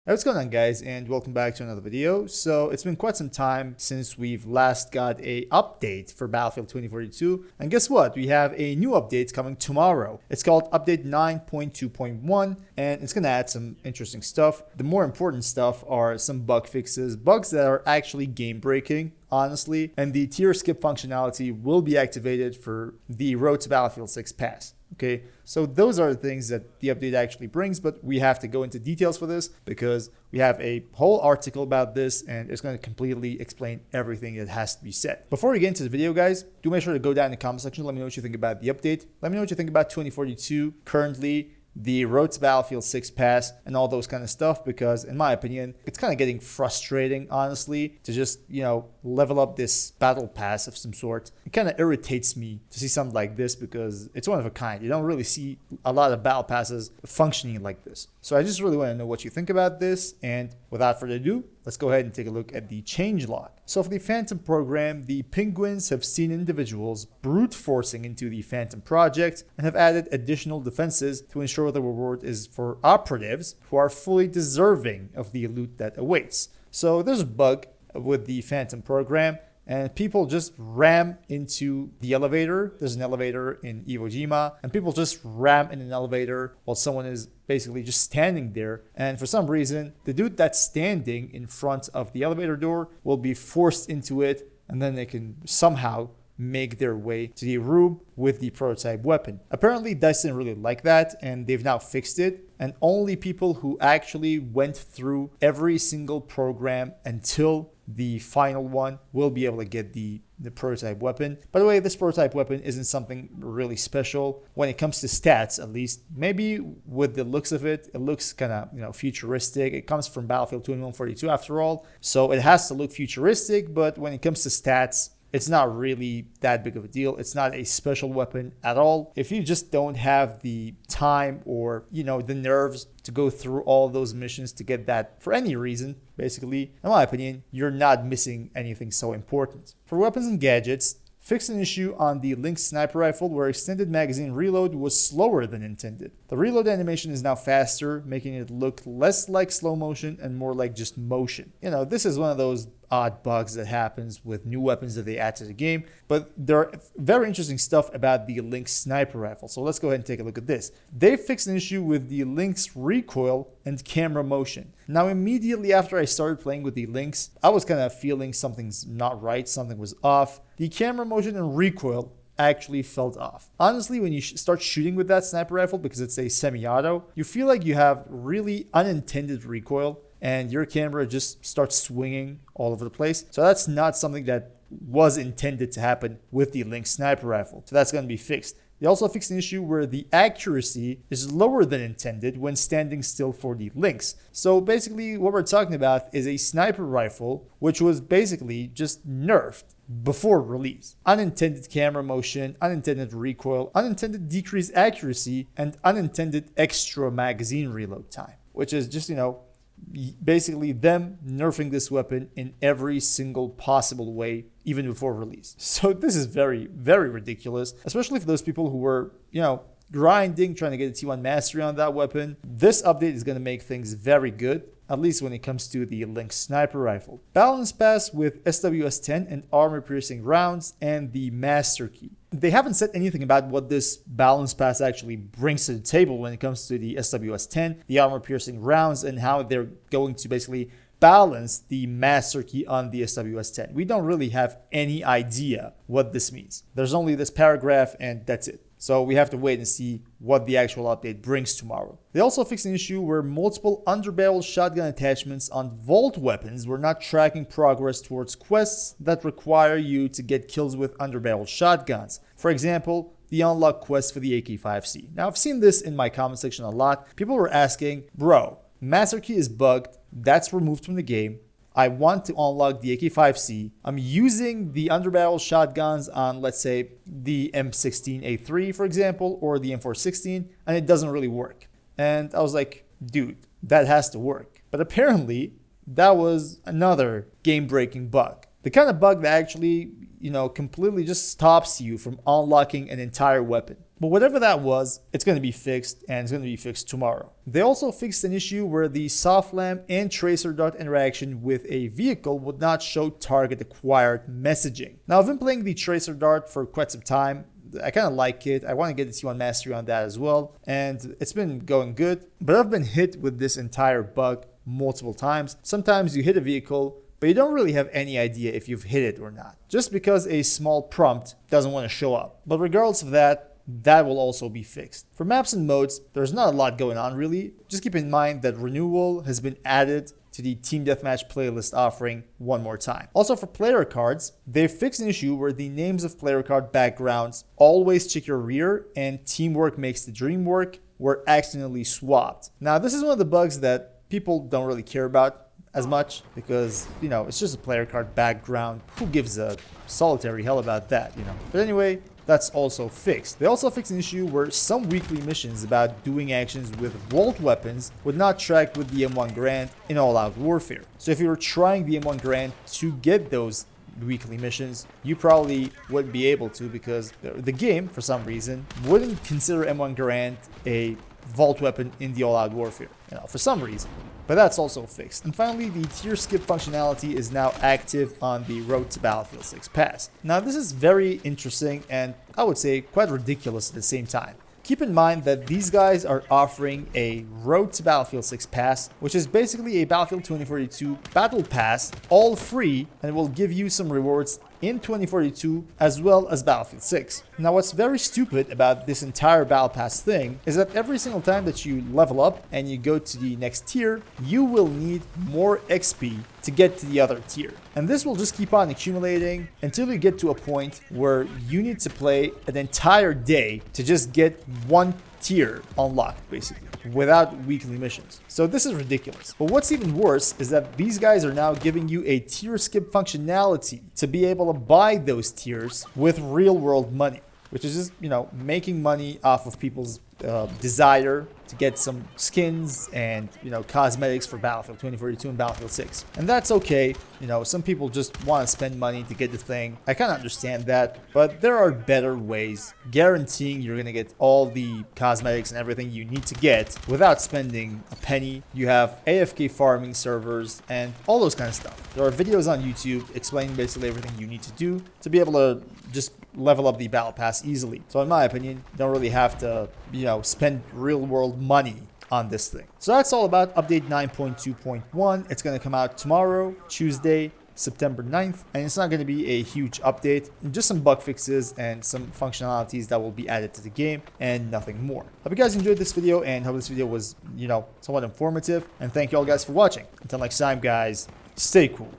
Hey, what's going on, guys, and welcome back to another video. So it's been quite some time since we've last got a update for Battlefield 2042, and guess what? We have a new update coming tomorrow. It's called update 9.2.1, and it's going to add some interesting stuff. The more important stuff are some bug fixes, bugs that are actually game breaking, honestly, and the tier skip functionality will be activated for the Road to Battlefield 6 pass. Okay, so those are the things that the update actually brings, but we have to go into details for this because we have a whole article about this and it's going to completely explain everything that has to be said. Before we get into the video, guys, do make sure to go down in the comment section. Let me know what you think about the update. Let me know what you think about 2042 currently, the Road to Battlefield 6 pass, and all those kind of stuff, because in my opinion, it's kind of getting frustrating, honestly, to just, level up this battle pass of some sort. It kind of irritates me to see something like this because it's one of a kind. You don't really see a lot of battle passes functioning like this. So I just really want to know what you think about this, and without further ado, let's go ahead and take a look at the changelog. So for the Phantom program, the Penguins have seen individuals brute forcing into the Phantom project and have added additional defenses to ensure the reward is for operatives who are fully deserving of the loot that awaits. So there's a bug with the Phantom program, and people just ram into the elevator. There's an elevator in Iwo Jima, and people just ram in an elevator while someone is basically just standing there. And for some reason, the dude that's standing in front of the elevator door will be forced into it, and then they can somehow make their way to the room with the prototype weapon. Apparently, DICE didn't really like that, and they've now fixed it. And only people who actually went through every single program until the final one will be able to get the prototype weapon. By the way, this prototype weapon isn't something really special when it comes to stats, at least. Maybe with the looks of it, it looks kind of futuristic. It comes from Battlefield 2142 after all, so it has to look futuristic. But when it comes to stats, it's not really that big of a deal. It's not a special weapon at all. If you just don't have the time or, the nerves to go through all those missions to get that for any reason, basically, in my opinion, you're not missing anything so important. For weapons and gadgets, fixed an issue on the Lynx sniper rifle where extended magazine reload was slower than intended. The reload animation is now faster, making it look less like slow motion and more like just motion. This is one of those odd bugs that happens with new weapons that they add to the game, but there are very interesting stuff about the Lynx sniper rifle. So let's go ahead and take a look at this. They fixed an issue with the Lynx recoil and camera motion. Now, immediately after I started playing with the Lynx, I was kind of feeling something's not right, something was off. The camera motion and recoil actually felt off. Honestly, when you start shooting with that sniper rifle, because it's a semi-auto, you feel like you have really unintended recoil and your camera just starts swinging all over the place. So that's not something that was intended to happen with the Lynx sniper rifle. So that's going to be fixed. They also fixed an issue where the accuracy is lower than intended when standing still for the Lynx. So basically what we're talking about is a sniper rifle which was basically just nerfed before release. Unintended camera motion, unintended recoil, unintended decreased accuracy, and unintended extra magazine reload time, which is just, basically them nerfing this weapon in every single possible way, even before release. So this is very, very ridiculous, especially for those people who were, grinding, trying to get a T1 mastery on that weapon. This update is going to make things very good, at least when it comes to the Lynx sniper rifle. Balance pass with SWS-10 and armor-piercing rounds and the master key. They haven't said anything about what this balance pass actually brings to the table when it comes to the SWS-10, the armor-piercing rounds, and how they're going to basically balance the master key on the SWS-10. We don't really have any idea what this means. There's only this paragraph and that's it. So we have to wait and see what the actual update brings tomorrow. They also fixed an issue where multiple underbarrel shotgun attachments on vault weapons were not tracking progress towards quests that require you to get kills with underbarrel shotguns. For example, the unlock quest for the AK-5C. Now, I've seen this in my comment section a lot. People were asking, bro, master key is bugged, that's removed from the game. I want to unlock the AK-5C. I'm using the underbarrel shotguns on, let's say, the M16A3, for example, or the M416, and it doesn't really work. And I was like, dude, that has to work. But apparently, that was another game-breaking bug. The kind of bug that actually, completely just stops you from unlocking an entire weapon. But whatever that was, it's going to be fixed, and it's going to be fixed tomorrow. They also fixed an issue where the soft lamp and tracer dart interaction with a vehicle would not show target acquired messaging. Now, I've been playing the tracer dart for quite some time. I kind of like it. I want to get the T1 mastery on that as well, and it's been going good. But I've been hit with this entire bug multiple times. Sometimes you hit a vehicle, but you don't really have any idea if you've hit it or not, just because a small prompt doesn't want to show up. But regardless of that, that will also be fixed. For maps and modes, there's not a lot going on really. Just keep in mind that renewal has been added to the Team Deathmatch playlist offering one more time. Also for player cards, they've fixed an issue where the names of player card backgrounds always check your rear and teamwork makes the dream work were accidentally swapped. Now this is one of the bugs that people don't really care about as much because, you know, it's just a player card background. Who gives a solitary hell about that, you know? But anyway, that's also fixed. They also fixed an issue where some weekly missions about doing actions with vault weapons would not track with the M1 Grand in all-out warfare. So if you were trying the M1 Grand to get those weekly missions, you probably wouldn't be able to because the game, for some reason, wouldn't consider M1 Grand a vault weapon in the all-out warfare, you know, for some reason. But that's also fixed. And finally, the tier skip functionality is now active on the Road to Battlefield 6 pass. Now this is very interesting and I would say quite ridiculous at the same time. Keep in mind that these guys are offering a Road to Battlefield 6 pass, which is basically a Battlefield 2042 battle pass, all free, and it will give you some rewards in 2042 as well as Battlefield 6. Now what's very stupid about this entire battle pass thing is that every single time that you level up and you go to the next tier, you will need more XP to get to the other tier. And this will just keep on accumulating until you get to a point where you need to play an entire day to just get one tier unlocked, basically, without weekly missions. So this is ridiculous. But what's even worse is that these guys are now giving you a tier skip functionality to be able to buy those tiers with real world money, which is just, you know, making money off of people's desire to get some skins and, you know, cosmetics for Battlefield 2042 and Battlefield 6. And that's okay. You know, some people just want to spend money to get the thing. I kind of understand that, but there are better ways guaranteeing you're going to get all the cosmetics and everything you need to get without spending a penny. You have AFK farming servers and all those kind of stuff. There are videos on YouTube explaining basically everything you need to do to be able to just level up the battle pass easily. So in my opinion, you don't really have to, you know, spend real world money on this thing. So that's all about update 9.2.1. It's going to come out tomorrow, Tuesday, September 9th, and it's not going to be a huge update, just some bug fixes and some functionalities that will be added to the game and nothing more. Hope you guys enjoyed this video and hope this video was, you know, somewhat informative, and thank you all guys for watching. Until next time guys, stay cool.